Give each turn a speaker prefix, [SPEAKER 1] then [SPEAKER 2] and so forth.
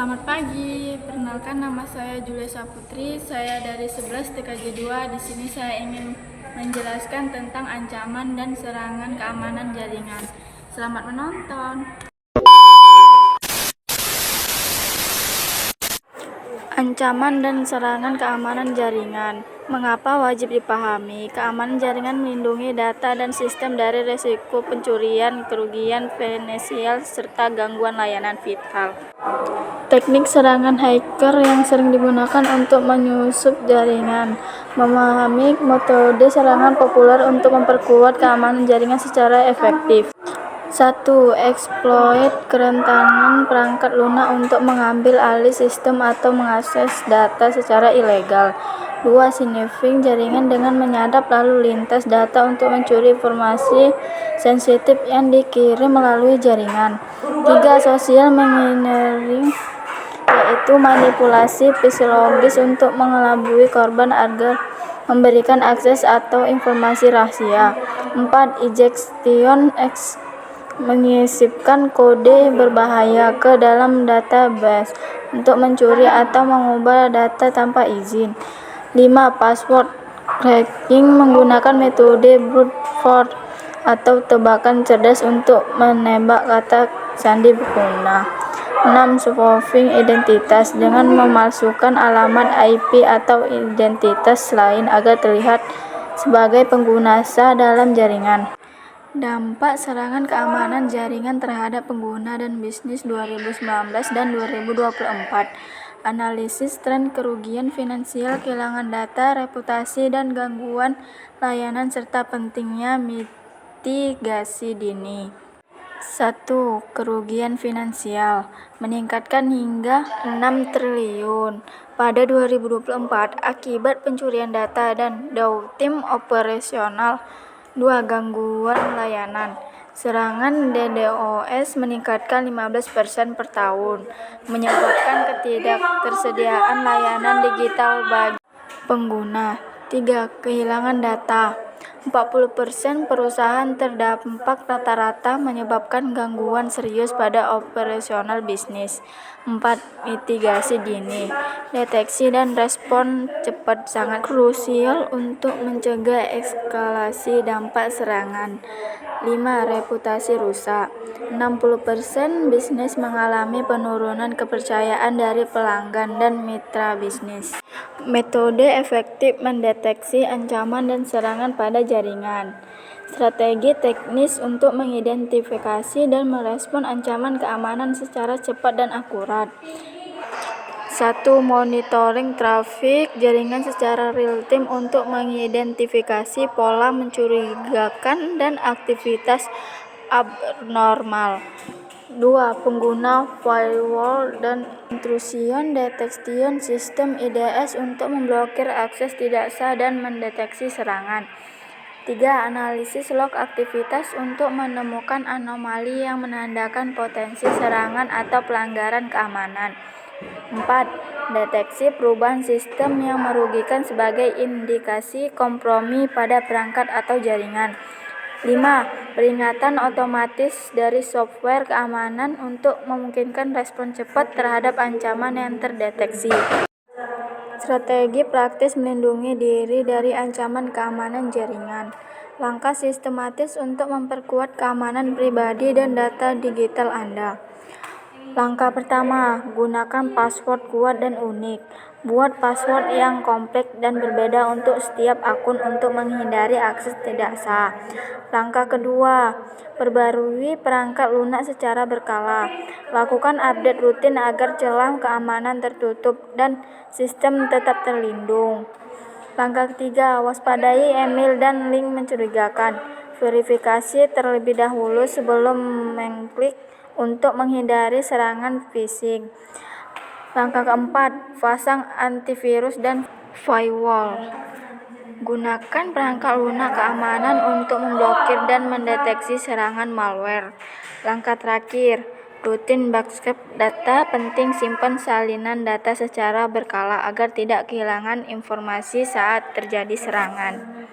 [SPEAKER 1] Selamat pagi, perkenalkan nama saya Julia Saputri, saya dari 11 TKJ 2. Di sini saya ingin menjelaskan tentang ancaman dan serangan keamanan jaringan. Selamat menonton. Ancaman dan serangan keamanan jaringan. Mengapa wajib dipahami? Keamanan jaringan melindungi data dan sistem dari risiko pencurian, kerugian finansial, serta gangguan layanan vital. Teknik serangan hacker yang sering digunakan untuk menyusup jaringan. Memahami metode serangan populer untuk memperkuat keamanan jaringan secara efektif. 1. Eksploit kerentanan perangkat lunak untuk mengambil alih sistem atau mengakses data secara ilegal. 2. Sniffing jaringan dengan menyadap lalu lintas data untuk mencuri informasi sensitif yang dikirim melalui jaringan. 3. Social engineering, yaitu manipulasi psikologis untuk mengelabui korban agar memberikan akses atau informasi rahasia. 4. Injection menyisipkan kode berbahaya ke dalam database untuk mencuri atau mengubah data tanpa izin. 5. Password cracking menggunakan metode brute force atau tebakan cerdas untuk menebak kata sandi pengguna. 6. Spoofing identitas dengan memalsukan alamat IP atau identitas lain agar terlihat sebagai pengguna sah dalam jaringan. Dampak serangan keamanan jaringan terhadap pengguna dan bisnis 2019 dan 2024. Analisis tren kerugian finansial, kehilangan data, reputasi, dan gangguan layanan serta pentingnya mitigasi dini. 1. Kerugian finansial meningkatkan hingga 6 triliun pada 2024 akibat pencurian data dan downtime operasional. 2. Gangguan layanan. Serangan DDoS meningkatkan 15% per tahun, menyebabkan ketidaktersediaan layanan digital bagi pengguna. 3. Kehilangan data. 40% perusahaan terdampak rata-rata menyebabkan gangguan serius pada operasional bisnis. 4. Mitigasi dini. Deteksi dan respon cepat sangat krusial untuk mencegah eskalasi dampak serangan. 5. Reputasi rusak. 60% bisnis mengalami penurunan kepercayaan dari pelanggan dan mitra bisnis. Metode efektif mendeteksi ancaman dan serangan pada jaringan. Strategi teknis untuk mengidentifikasi dan merespon ancaman keamanan secara cepat dan akurat. 1. Monitoring trafik jaringan secara real-time untuk mengidentifikasi pola mencurigakan dan aktivitas abnormal. 2. Pengguna firewall dan intrusion detection system IDS untuk memblokir akses tidak sah dan mendeteksi serangan. 3. Analisis log aktivitas untuk menemukan anomali yang menandakan potensi serangan atau pelanggaran keamanan. 4. Deteksi perubahan sistem yang merugikan sebagai indikasi kompromi pada perangkat atau jaringan. 5. Peringatan otomatis dari software keamanan untuk memungkinkan respon cepat terhadap ancaman yang terdeteksi. Strategi praktis melindungi diri dari ancaman keamanan jaringan. Langkah sistematis untuk memperkuat keamanan pribadi dan data digital Anda. Langkah pertama, gunakan password kuat dan unik. Buat password yang kompleks dan berbeda untuk setiap akun untuk menghindari akses tidak sah. Langkah kedua, perbarui perangkat lunak secara berkala. Lakukan update rutin agar celah keamanan tertutup dan sistem tetap terlindung. Langkah ketiga, waspadai email dan link mencurigakan. Verifikasi terlebih dahulu sebelum mengklik untuk menghindari serangan phishing. Langkah keempat, pasang antivirus dan firewall. Gunakan perangkat lunak keamanan untuk memblokir dan mendeteksi serangan malware. Langkah terakhir, rutin backup data penting, simpan salinan data secara berkala agar tidak kehilangan informasi saat terjadi serangan.